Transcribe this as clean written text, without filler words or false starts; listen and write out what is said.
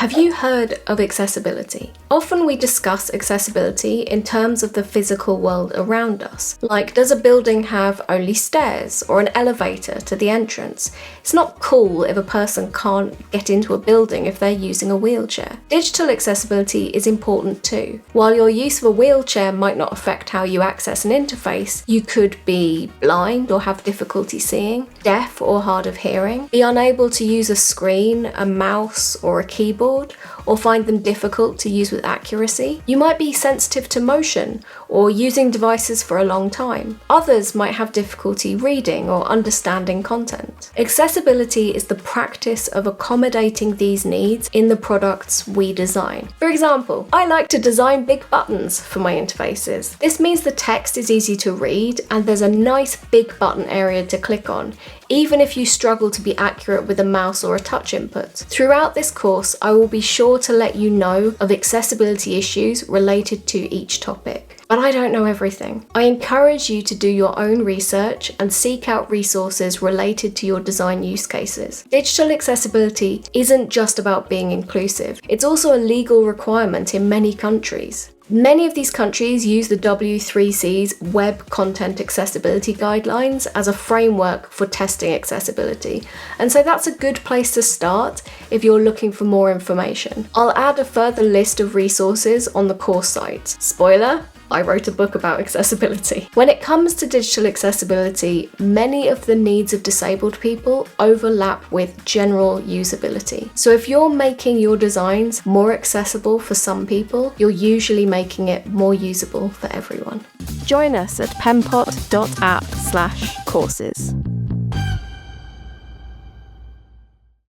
Have you heard of accessibility? Often we discuss accessibility in terms of the physical world around us. Like, does a building have only stairs or an elevator to the entrance? It's not cool if a person can't get into a building if they're using a wheelchair. Digital accessibility is important too. While your use of a wheelchair might not affect how you access an interface, you could be blind or have difficulty seeing, deaf or hard of hearing, be unable to use a screen, a mouse or a keyboard, or find them difficult to use with accuracy. You might be sensitive to motion or using devices for a long time. Others might have difficulty reading or understanding content. Accessibility is the practice of accommodating these needs in the products we design. For example, I like to design big buttons for my interfaces. This means the text is easy to read and there's a nice big button area to click on, even if you struggle to be accurate with a mouse or a touch input. Throughout this course, I will be sure to let you know of accessibility issues related to each topic. But I don't know everything. I encourage you to do your own research and seek out resources related to your design use cases. Digital accessibility isn't just about being inclusive, it's also a legal requirement in many countries. Many of these countries use the W3C's Web Content Accessibility Guidelines as a framework for testing accessibility, and so that's a good place to start if you're looking for more information. I'll add a further list of resources on the course site. Spoiler, I wrote a book about accessibility. When it comes to digital accessibility, many of the needs of disabled people overlap with general usability. So if you're making your designs more accessible for some people, you're usually making it more usable for everyone. Join us at penpot.app/courses.